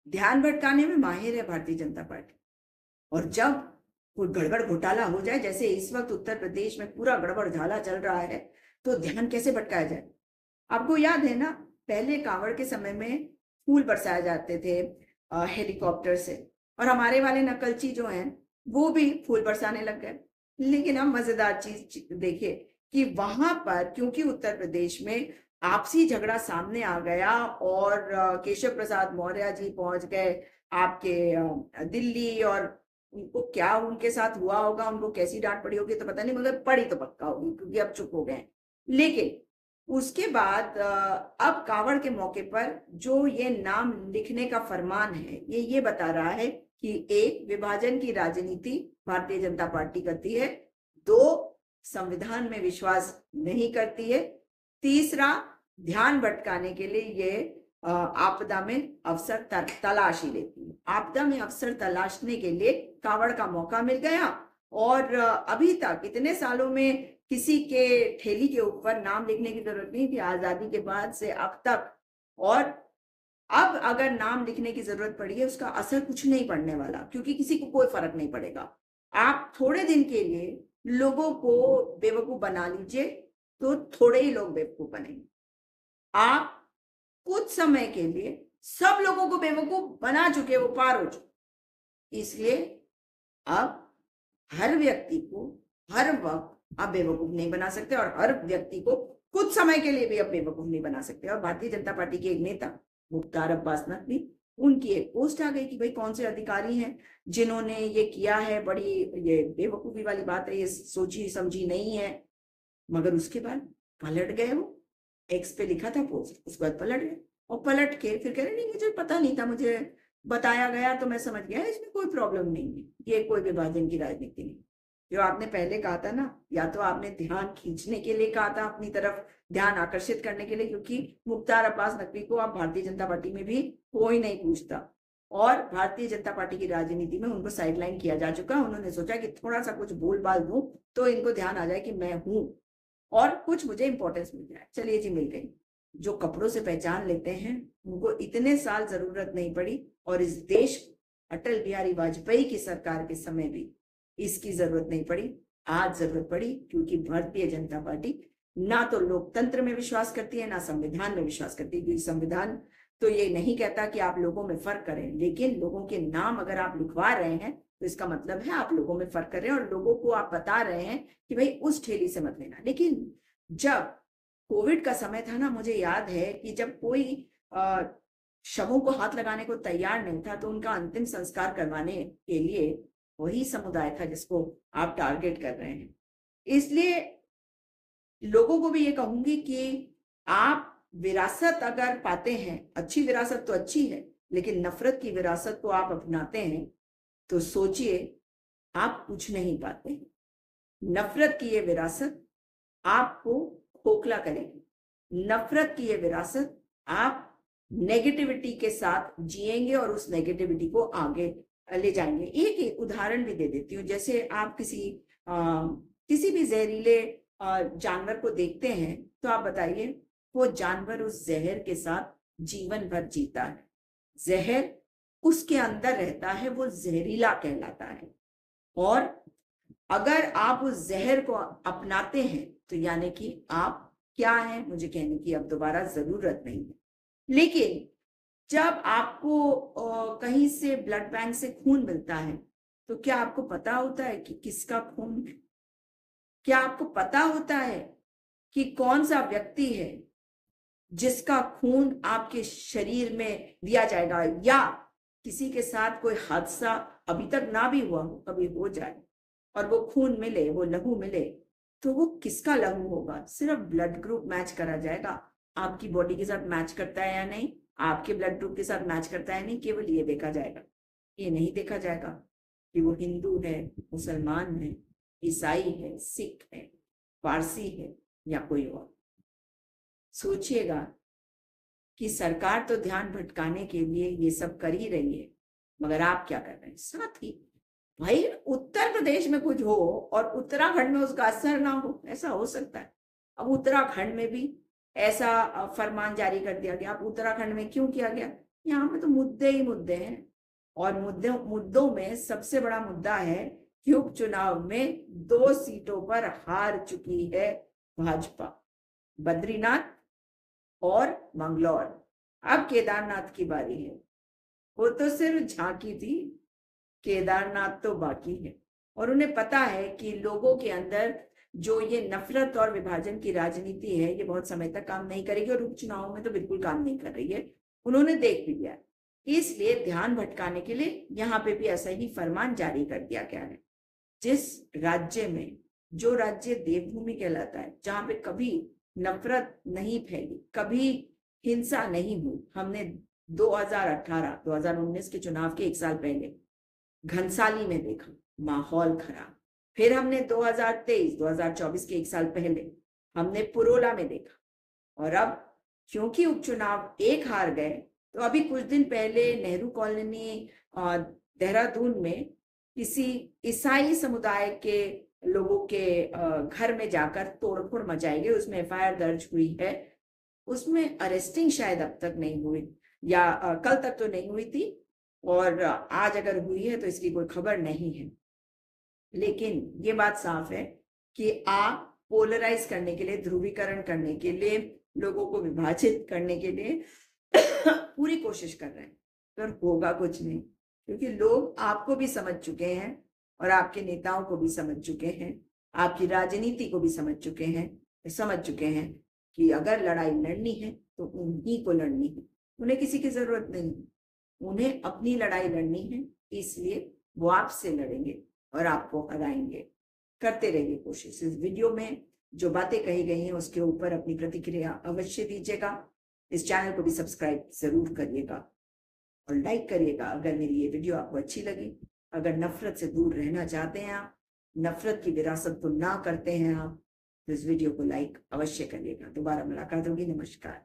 ध्यान भटकाने में माहिर है भारतीय जनता पार्टी। और जब कोई गड़बड़ घोटाला हो जाए, जैसे इस वक्त उत्तर प्रदेश में पूरा गड़बड़ झाला चल रहा है, तो ध्यान कैसे भटकाया जाए? आपको याद है ना, पहले कांवड़ के समय में फूल बरसाए जाते थे हेलीकॉप्टर से, और हमारे वाले नकलची जो हैं वो भी फूल बरसाने लग गए। लेकिन अब मजेदार चीज देखिए कि वहां पर, क्योंकि उत्तर प्रदेश में आपसी झगड़ा सामने आ गया और केशव प्रसाद मौर्य जी पहुंच गए आपके दिल्ली, और उनको क्या उनके साथ हुआ होगा, उनको कैसी डांट पड़ी होगी तो पता नहीं, मगर पड़ी तो पक्का होगी क्योंकि अब चुप हो गए। लेकिन उसके बाद अब कांवड़ के मौके पर जो ये नाम लिखने का फरमान है, ये बता रहा है कि एक, विभाजन की राजनीति भारतीय जनता पार्टी करती है। दो, संविधान में विश्वास नहीं करती है। तीसरा, ध्यान भटकाने के लिए ये आपदा में अवसर तलाश ही लेती है। आपदा में अवसर तलाशने के लिए कांवड़ का मौका मिल गया, और अभी तक इतने सालों में किसी के ठेली के ऊपर नाम लिखने की जरूरत नहीं थी, आजादी के बाद से अब तक। और अब अगर नाम लिखने की जरूरत पड़ी है, उसका असर कुछ नहीं पड़ने वाला, क्योंकि किसी को कोई फर्क नहीं पड़ेगा। आप थोड़े दिन के लिए लोगों को बेवकूफ बना लीजिए, तो थोड़े ही लोग बेवकूफ बनेंगे। आप कुछ समय के लिए सब लोगों को बेवकूफ बना चुके, वो पार हो चुके। इसलिए अब हर व्यक्ति को हर वक्त आप बेवकूफ नहीं बना सकते, और हर व्यक्ति को कुछ समय के लिए भी आप बेवकूफ नहीं बना सकते। और भारतीय जनता पार्टी के एक नेता मुख्तार अब्बास नकवी, उनकी एक पोस्ट आ गई कि भाई कौन से अधिकारी हैं जिन्होंने ये किया है, बड़ी ये बेवकूफी वाली बात है, ये सोची समझी नहीं है। मगर उसके बाद पलट गए, वो एक्स पे लिखा था पोस्ट, उसके बाद पलट गए, और पलट के फिर कह रहे नहीं मुझे पता नहीं था, मुझे बताया गया तो मैं समझ गया, इसमें कोई प्रॉब्लम नहीं है, ये कोई विभाजन की राजनीति नहीं। जो आपने पहले कहा था ना, या तो आपने ध्यान खींचने के लिए कहा था, अपनी तरफ ध्यान आकर्षित करने के लिए, क्योंकि मुख्तार अब्बास नकवी को आप भारतीय जनता पार्टी में भी कोई नहीं पूछता, और भारतीय जनता पार्टी की राजनीति में उनको साइडलाइन किया जा चुका। उन्होंने सोचा कि थोड़ा सा कुछ बोल बाल दूं तो इनको ध्यान आ जाए कि मैं हूं, और कुछ मुझे इंपॉर्टेंस मिल जाए। चलिए जी, मिल गई। जो कपड़ों से पहचान लेते हैं उनको इतने साल जरूरत नहीं पड़ी, और इस देश अटल बिहारी वाजपेयी की सरकार के समय भी इसकी जरूरत नहीं पड़ी। आज जरूरत पड़ी, क्योंकि भारतीय जनता पार्टी ना तो लोकतंत्र में विश्वास करती है, ना संविधान में विश्वास करती है। क्योंकि संविधान तो ये नहीं कहता कि आप लोगों में फर्क करें, लेकिन लोगों के नाम अगर आप लिखवा रहे हैं तो इसका मतलब है आप लोगों में फर्क कर रहे हैं, और लोगों को आप बता रहे हैं कि भाई उस ठेली से मत लेना। लेकिन जब कोविड का समय था ना, मुझे याद है कि जब कोई शवों को हाथ लगाने को तैयार नहीं था, तो उनका अंतिम संस्कार करवाने के लिए वही समुदाय था जिसको आप टारगेट कर रहे हैं। इसलिए लोगों को भी ये कहूंगी कि आप विरासत अगर पाते हैं, अच्छी विरासत तो अच्छी है, लेकिन नफरत की विरासत को आप अपनाते हैं तो सोचिए आप कुछ नहीं पाते। नफरत की ये विरासत आपको खोखला करेगी। नफरत की ये विरासत आप नेगेटिविटी के साथ जिएंगे और उस नेगेटिविटी को आगे ले जाएंगे। एक उदाहरण भी दे देती हूँ। जैसे आप किसी भी जहरीले जानवर को देखते हैं, तो आप बताइए वो जानवर उस जहर के साथ जीवन भर जीता है। जहर उसके अंदर रहता है, वो जहरीला कहलाता है। और अगर आप उस जहर को अपनाते हैं तो यानी कि आप क्या हैं, मुझे कहने की अब दोबारा जरूरत नहीं है। लेकिन जब आपको कहीं से ब्लड बैंक से खून मिलता है, तो क्या आपको पता होता है कि किसका खून है? क्या आपको पता होता है कि कौन सा व्यक्ति है जिसका खून आपके शरीर में दिया जाएगा? या किसी के साथ कोई हादसा अभी तक ना भी हुआ हो, कभी हो जाए और वो खून मिले, वो लहू मिले, तो वो किसका लहू होगा? सिर्फ ब्लड ग्रुप मैच करा जाएगा, आपकी बॉडी के साथ मैच करता है या नहीं, आपके ब्लड ग्रुप के साथ मैच करता है नहीं, केवल ये देखा जाएगा। ये नहीं देखा जाएगा कि वो हिंदू है, मुसलमान है, ईसाई है, सिख है, पारसी है या कोई और। सोचिएगा कि सरकार तो ध्यान भटकाने के लिए ये सब कर ही रही है, मगर आप क्या कर रहे हैं? साथ ही भाई उत्तर प्रदेश में कुछ हो और उत्तराखंड में उसका असर ना हो, ऐसा हो सकता है? अब उत्तराखंड में भी ऐसा फरमान जारी कर दिया गया। अब उत्तराखंड में क्यों किया गया? यहाँ पे तो मुद्दे ही मुद्दे हैं, और मुद्दों में सबसे बड़ा मुद्दा है कि उपचुनाव में 2 सीटों पर हार चुकी है भाजपा, बद्रीनाथ और मंगलौर। अब केदारनाथ की बारी है। वो तो सिर्फ झांकी थी, केदारनाथ तो बाकी है। और उन्हें पता है कि लोगों के अंदर जो ये नफरत और विभाजन की राजनीति है, ये बहुत समय तक काम नहीं करेगी, और उपचुनाव में तो बिल्कुल काम नहीं कर रही है। उन्होंने देख भी लिया, इसलिए ध्यान भटकाने के लिए यहाँ पे भी ऐसा ही फरमान जारी कर दिया गया है। जिस राज्य में, जो राज्य देवभूमि कहलाता है, जहां पे कभी नफरत नहीं फैली, कभी हिंसा नहीं हुई, हमने 2018-2019 के चुनाव के 1 साल पहले घनसाली में देखा, माहौल खराब। फिर हमने 2023-2024 के 1 साल पहले हमने पुरोला में देखा, और अब क्योंकि उपचुनाव एक हार गए, तो अभी कुछ दिन पहले नेहरू कॉलोनी देहरादून में किसी ईसाई समुदाय के लोगों के घर में जाकर तोड़फोड़ मचाई गई, उसमें एफआईआर दर्ज हुई है। उसमें अरेस्टिंग शायद अब तक नहीं हुई, या कल तक तो नहीं हुई थी, और आज अगर हुई है तो इसकी कोई खबर नहीं है। लेकिन ये बात साफ है कि आप पोलराइज करने के लिए, ध्रुवीकरण करने के लिए, लोगों को विभाजित करने के लिए पूरी कोशिश कर रहे हैं, पर होगा कुछ नहीं, क्योंकि लोग आपको भी समझ चुके हैं, और आपके नेताओं को भी समझ चुके हैं, आपकी राजनीति को भी समझ चुके हैं कि अगर लड़ाई लड़नी है तो उन्हीं को लड़नी है, उन्हें किसी की जरूरत नहीं, उन्हें अपनी लड़ाई लड़नी है, इसलिए वो आपसे लड़ेंगे और आपको हराएंगे। करते रहिए कोशिश। इस वीडियो में जो बातें कही गई हैं उसके ऊपर अपनी प्रतिक्रिया अवश्य दीजिएगा। इस चैनल को भी सब्सक्राइब जरूर करिएगा और लाइक करिएगा अगर मेरी ये वीडियो आपको अच्छी लगी। अगर नफरत से दूर रहना चाहते हैं आप, नफरत की विरासत को ना करते हैं आप, तो इस वीडियो को लाइक अवश्य करिएगा। दोबारा मुलाकात होगी। नमस्कार।